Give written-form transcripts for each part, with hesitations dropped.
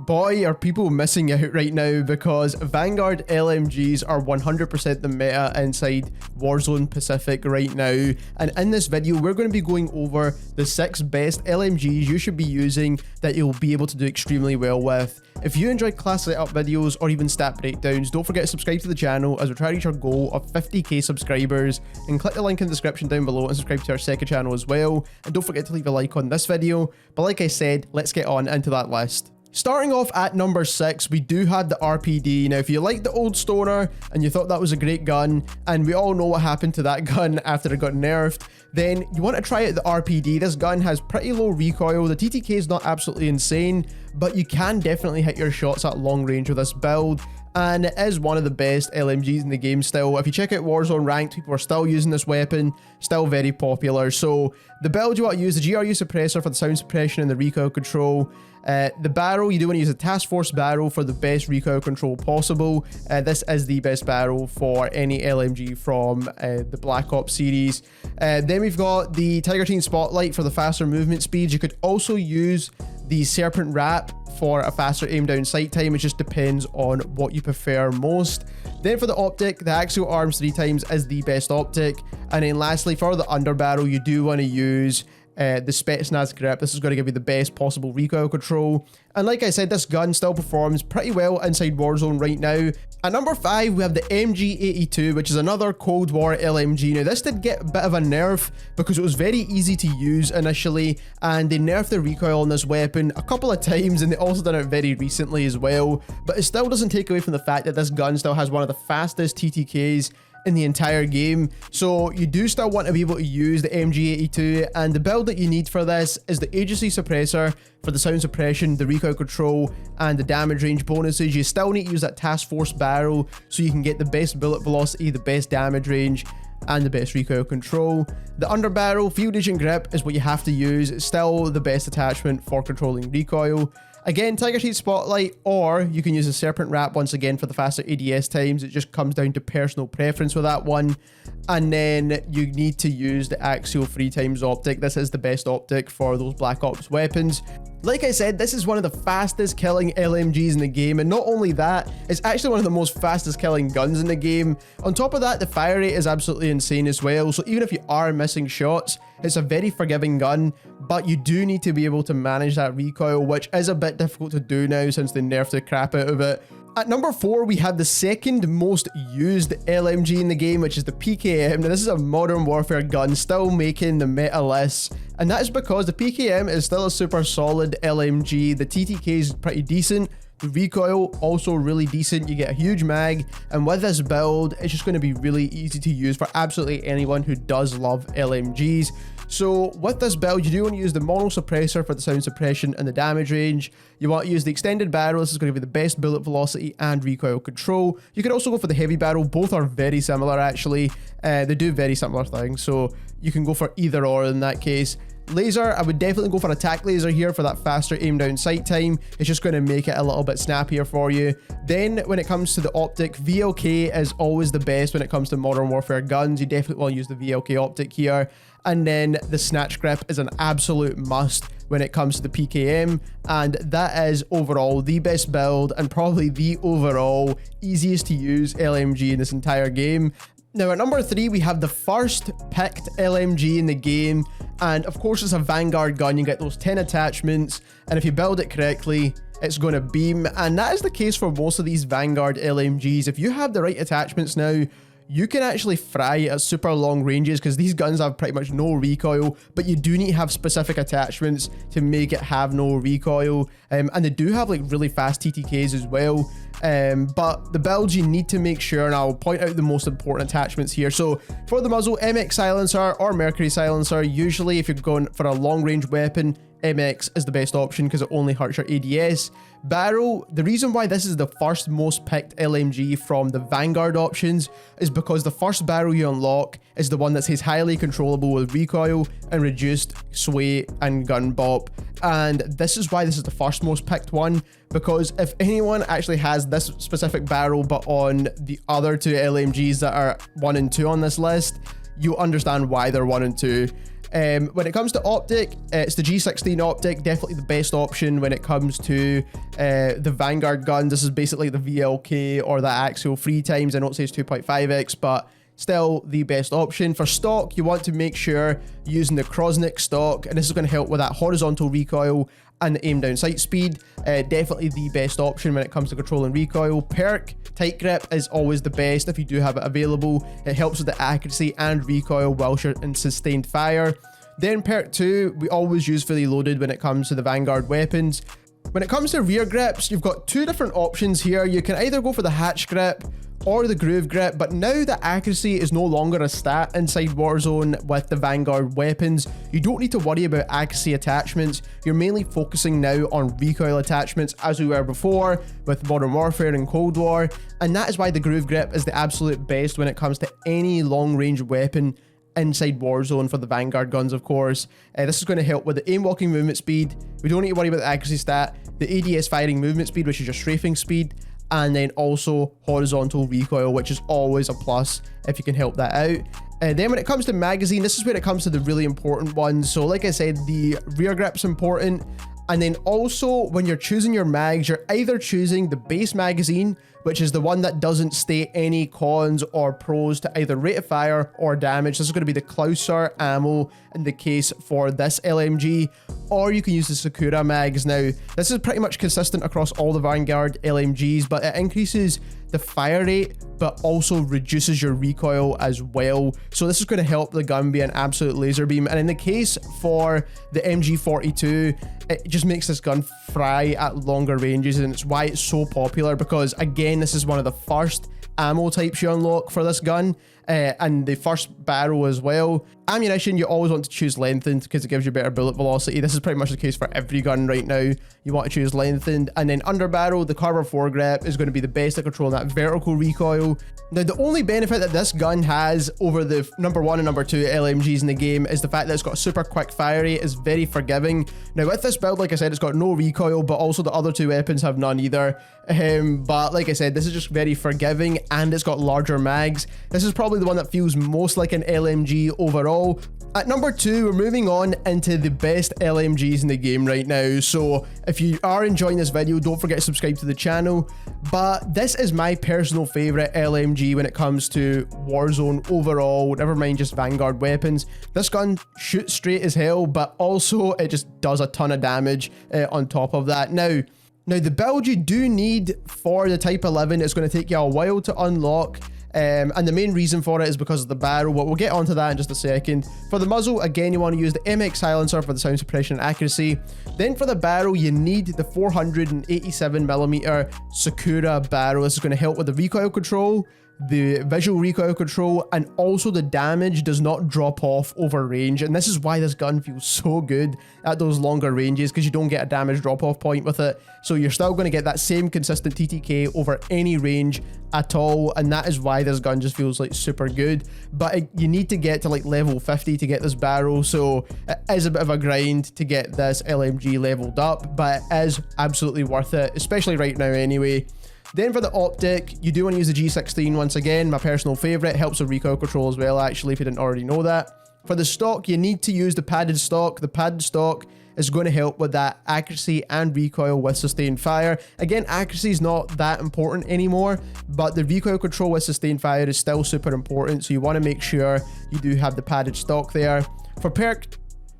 boy, are people missing out right now, because Vanguard LMGs are 100% the meta inside Warzone Pacific right now. And in this video, we're going to be going over the 6 best LMGs you should be using that you'll be able to do extremely well with. If you enjoyed class setup videos or even stat breakdowns, don't forget to subscribe to the channel as we try to reach our goal of 50k subscribers, and click the link in the description down below and subscribe to our second channel as well. And don't forget to leave a like on this video. But like I said, let's get on into that list. Starting off at number 6, we do have the RPD. Now, if you like the old Stoner and you thought that was a great gun, and we all know what happened to that gun after it got nerfed, then you want to try out the RPD. This gun has pretty low recoil. The TTK is not absolutely insane, but you can definitely hit your shots at long range with this build. And it is one of the best LMGs in the game still. If you check out Warzone Ranked, people are still using this weapon, still very popular. So the build you want to use, the GRU suppressor for the sound suppression and the recoil control. The barrel, you do want to use a task force barrel for the best recoil control possible. This is the best barrel for any LMG from the Black Ops series. Then we've got the Tiger Team Spotlight for the faster movement speeds. You could also use the Serpent Wrap for a faster aim down sight time. It just depends on what you prefer most. Then for the optic, the axial arms 3 times is the best optic. And then lastly, for the underbarrel, you do want to use the Spetsnaz grip. This is going to give you the best possible recoil control. And like I said, this gun still performs pretty well inside Warzone right now. At number 5, we have the MG82, which is another Cold War LMG. Now, this did get a bit of a nerf because it was very easy to use initially, and they nerfed the recoil on this weapon a couple of times, and they also done it very recently as well. But it still doesn't take away from the fact that this gun still has one of the fastest TTKs in the entire game. So you do still want to be able to use the MG82, and the build that you need for this is the agency suppressor for the sound suppression, the recoil control, and the damage range bonuses. You still need to use that task force barrel so you can get the best bullet velocity, the best damage range, and the best recoil control. The underbarrel field agent grip is what you have to use. It's still the best attachment for controlling recoil. Again, Tiger Team Spotlight, or you can use a Serpent Wrap once again for the faster ADS times. It just comes down to personal preference with that one. And then you need to use the axial 3 times optic. This is the best optic for those Black Ops weapons. Like I said, this is one of the fastest killing LMGs in the game, and not only that, it's actually one of the most fastest killing guns in the game. On top of that, the fire rate is absolutely insane as well, so even if you are missing shots, it's a very forgiving gun, but you do need to be able to manage that recoil, which is a bit difficult to do now since they nerfed the crap out of it. At number 4, we have the second most used LMG in the game, which is the PKM. Now, this is a Modern Warfare gun, still making the meta lists, and that is because the PKM is still a super solid LMG. The TTK is pretty decent. The recoil also really decent. You get a huge mag, and with this build, it's just going to be really easy to use for absolutely anyone who does love LMGs. So with this build, you do want to use the mono suppressor for the sound suppression and the damage range. You want to use the extended barrel. This is going to be the best bullet velocity and recoil control. You could also go for the heavy barrel. Both are very similar actually. They do very similar things, so you can go for either or in that case. Laser, I would definitely go for attack laser here for that faster aim down sight time. It's just going to make it a little bit snappier for you. Then when it comes to the optic, VLK is always the best when it comes to Modern Warfare guns. You definitely want to use the VLK optic here. And then the snatch grip is an absolute must when it comes to the PKM, and that is overall the best build and probably the overall easiest to use LMG in this entire game. Now at number 3, we have the first picked LMG in the game, and of course it's a Vanguard gun. You get those 10 attachments, and if you build it correctly, it's going to beam, and that is the case for most of these Vanguard LMGs. If you have the right attachments now, you can actually fry at super long ranges, because these guns have pretty much no recoil, but you do need to have specific attachments to make it have no recoil. And they do have like really fast TTKs as well. But the builds you need to make sure, and I'll point out the most important attachments here. So for the muzzle, MX silencer or Mercury silencer. Usually if you're going for a long range weapon, MX is the best option because it only hurts your ADS. Barrel, the reason why this is the first most picked LMG from the Vanguard options is because the first barrel you unlock is the one that says highly controllable with recoil and reduced sway and gun bop. And this is why this is the first most picked one, because if anyone actually has this specific barrel but on the other 2 LMGs that are 1 and 2 on this list, you understand why they're 1 and 2. When it comes to optic, it's the G16 optic, definitely the best option when it comes to the Vanguard guns. This is basically the VLK or the axial 3 times. I don't say it's 2.5x, but still the best option. For stock, you want to make sure you're using the Krosnik stock, and this is going to help with that horizontal recoil and the aim down sight speed. Definitely the best option when it comes to controlling recoil. Perk tight grip is always the best if you do have it available. It helps with the accuracy and recoil whilst you're in sustained fire. Then perk 2, we always use fully loaded when it comes to the Vanguard weapons. When it comes to rear grips, you've got 2 different options here. You can either go for the hatch grip or the groove grip, but now the accuracy is no longer a stat inside Warzone with the Vanguard weapons. You don't need to worry about accuracy attachments. You're mainly focusing now on recoil attachments as we were before with Modern Warfare and Cold War, and that is why the groove grip is the absolute best when it comes to any long range weapon inside Warzone for the Vanguard guns, of course. This is going to help with the aim walking movement speed. We don't need to worry about the accuracy stat, the ADS firing movement speed, which is your strafing speed, and then also horizontal recoil, which is always a plus if you can help that out. Then when it comes to magazine, this is where it comes to the really important ones. So like I said, the rear grip's important. And then also when you're choosing your mags, you're either choosing the base magazine, which is the one that doesn't state any cons or pros to either rate of fire or damage. This is going to be the Clouser ammo in the case for this LMG, or you can use the Sakura mags. Now, this is pretty much consistent across all the Vanguard LMGs, but it increases the fire rate, but also reduces your recoil as well. So this is going to help the gun be an absolute laser beam. And in the case for the MG42, it just makes this gun fry at longer ranges, and it's why it's so popular, because again, this is one of the first ammo types you unlock for this gun, and the first barrel as well. Ammunition, you always want to choose lengthened because it gives you better bullet velocity. This is pretty much the case for every gun right now. You want to choose lengthened. And then under barrel, the Carbon 4 grip is going to be the best at controlling that vertical recoil. Now, the only benefit that this gun has over the number 1 and number 2 LMGs in the game is the fact that it's got a super quick fire rate. It's very forgiving. Now, with this build, like I said, it's got no recoil, but also the other 2 weapons have none either. But like I said, this is just very forgiving, and it's got larger mags. This is probably the one that feels most like an LMG overall. At number 2, we're moving on into the best LMGs in the game right now. So if you are enjoying this video, don't forget to subscribe to the channel. But this is my personal favorite LMG when it comes to Warzone overall, never mind just Vanguard weapons. This gun shoots straight as hell, but also it just does a ton of damage on top of that. Now, the build you do need for the Type 11 is going to take you a while to unlock. And the main reason for it is because of the barrel, but we'll get onto that in just a second. For the muzzle, again, you want to use the MX silencer for the sound suppression and accuracy. Then for the barrel, you need the 487mm Sakura barrel. This is going to help with the recoil control, the visual recoil control, and also the damage does not drop off over range. And this is why this gun feels so good at those longer ranges, because you don't get a damage drop off point with it. So you're still going to get that same consistent TTK over any range at all, and that is why this gun just feels like super good. But you need to get to like level 50 to get this barrel, so it is a bit of a grind to get this LMG leveled up, but it is absolutely worth it, especially right now anyway. Then for the optic, you do want to use the G16 once again, my personal favorite. Helps with recoil control as well, actually, if you didn't already know that. For the stock, you need to use the padded stock. The padded stock is going to help with that accuracy and recoil with sustained fire. Again, accuracy is not that important anymore, but the recoil control with sustained fire is still super important, so you want to make sure you do have the padded stock there. For perk,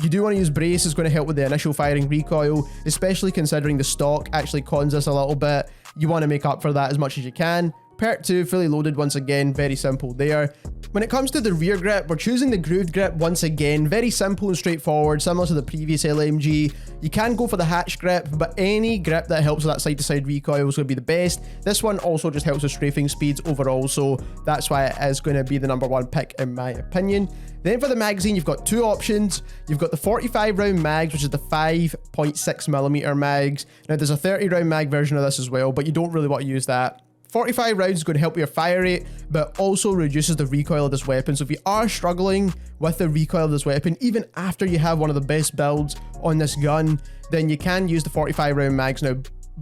you do want to use brace. It's going to help with the initial firing recoil, especially considering the stock actually cons us a little bit. You want to make up for that as much as you can. Perk 2, fully loaded once again, very simple there. When it comes to the rear grip, we're choosing the grooved grip once again, very simple and straightforward, similar to the previous LMG. You can go for the hatch grip, but any grip that helps with that side-to-side recoil is going to be the best. This one also just helps with strafing speeds overall, so that's why it is going to be the number 1 pick in my opinion. Then for the magazine, you've got 2 options. You've got the 45 round mags, which is the 5.6mm mags. Now there's a 30 round mag version of this as well, but you don't really want to use that. 45 rounds is going to help your fire rate, but also reduces the recoil of this weapon. So if you are struggling with the recoil of this weapon, even after you have one of the best builds on this gun, then you can use the 45 round mags now.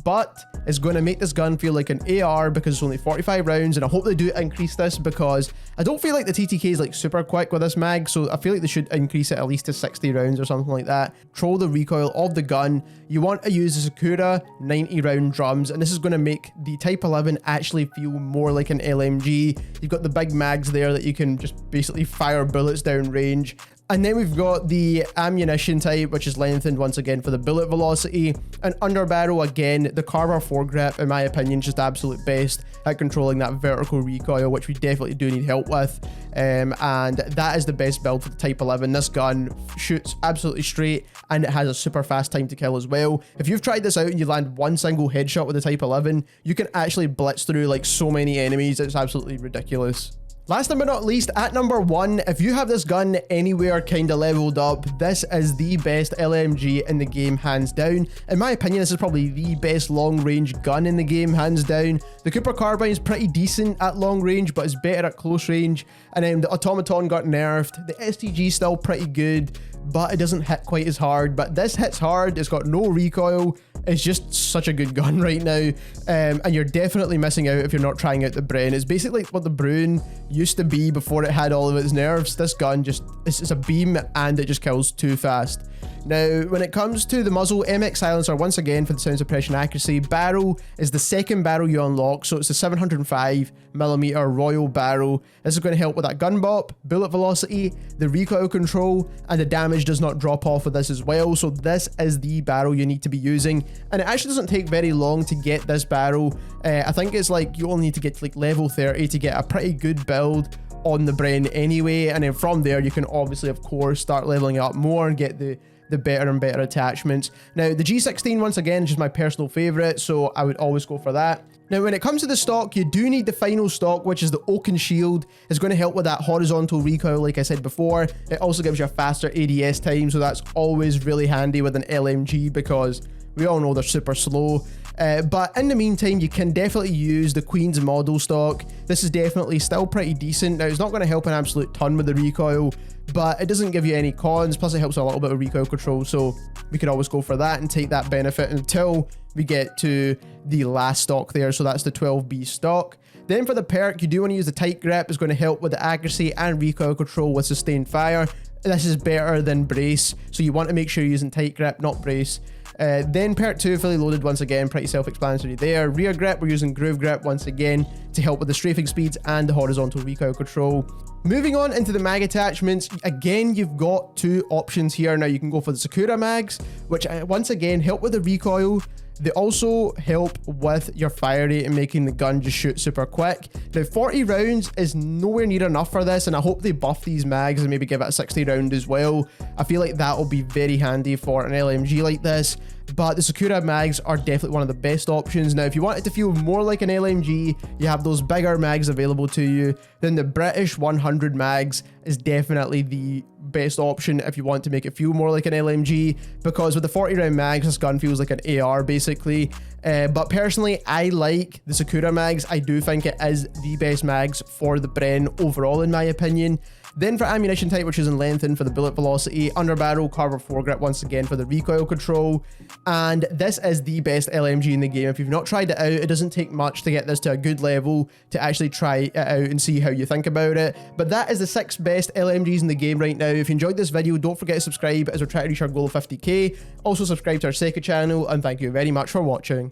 but it's going to make this gun feel like an AR because it's only 45 rounds, and I hope they do increase this because I don't feel like the TTK is like super quick with this mag, so I feel like they should increase it at least to 60 rounds or something like that. Control the recoil of the gun. You want to use the Sakura 90 round drums, and this is going to make the Type 11 actually feel more like an LMG. You've got the big mags there that you can just basically fire bullets down range. And then we've got the ammunition type, which is lengthened once again for the bullet velocity. And under barrel, again, the Carver foregrip, in my opinion, is just absolute best at controlling that vertical recoil, which we definitely do need help with. And that is the best build for the Type 11. This gun shoots absolutely straight, and it has a super fast time to kill as well. If you've tried this out and you land one single headshot with the Type 11, you can actually blitz through like so many enemies. It's absolutely ridiculous. Last but not least, at number 1, if you have this gun anywhere kind of leveled up, this is the best LMG in the game, hands down. In my opinion, this is probably the best long range gun in the game, hands down. The Cooper Carbine is pretty decent at long range, but it's better at close range. And then the Automaton got nerfed. The STG is still pretty good, but it doesn't hit quite as hard. But this hits hard, it's got no recoil. It's just such a good gun right now, and you're definitely missing out if you're not trying out the Bren. It's basically what the Bruen used to be before it had all of its nerfs. This gun just, it's a beam and it just kills too fast. Now, when it comes to the muzzle, MX silencer, once again for the sound suppression accuracy. Barrel is the second barrel you unlock, so it's a 705mm Royal barrel. This is going to help with that gun bop, bullet velocity, the recoil control, and the damage does not drop off with this as well. So this is the barrel you need to be using, and it actually doesn't take very long to get this barrel. I think it's like you only need to get to like level 30 to get a pretty good build on the Bren anyway, and then from there you can obviously, of course, start leveling up more and get the better and better attachments. Now, the G16, once again, is just my personal favorite, so I would always go for that. Now, when it comes to the stock, you do need the final stock, which is the Oaken Shield. It's going to help with that horizontal recoil, like I said before. It also gives you a faster ADS time, so that's always really handy with an LMG because we all know they're super slow. But in the meantime, you can definitely use the Queen's model stock. This is definitely still pretty decent. Now, it's not going to help an absolute ton with the recoil, but it doesn't give you any cons. Plus, it helps a little bit with recoil control, so we could always go for that and take that benefit until we get to the last stock there. So that's the 12B stock. Then for the perk, you do want to use the tight grip. It's going to help with the accuracy and recoil control with sustained fire. This is better than brace, so you want to make sure you're using tight grip, not brace. Then perk 2, fully loaded, once again, pretty self-explanatory there. Rear grip, we're using groove grip once again to help with the strafing speeds and the horizontal recoil control. Moving on into the mag attachments, again, you've got two options here. Now, you can go for the Sakura mags, which once again help with the recoil. They also help with your fire rate and making the gun just shoot super quick. Now, 40 rounds is nowhere near enough for this, and I hope they buff these mags and maybe give it a 60 round as well. I feel like that will be very handy for an LMG like this. But the Sakura mags are definitely one of the best options. Now, if you want it to feel more like an LMG, you have those bigger mags available to you. Then the British 100 mags is definitely the best option if you want to make it feel more like an LMG, because with the 40 round mags, this gun feels like an AR basically. But personally, I like the Sakura mags. I do think it is the best mags for the Bren overall, in my opinion. Then for ammunition type, which is in lengthened for the bullet velocity, under barrel, Carver foregrip once again for the recoil control. And this is the best LMG in the game. If you've not tried it out, it doesn't take much to get this to a good level to actually try it out and see how you think about it. But that is the 6 best LMGs in the game right now. If you enjoyed this video, don't forget to subscribe as we're trying to reach our goal of 50k. Also subscribe to our second channel, and thank you very much for watching.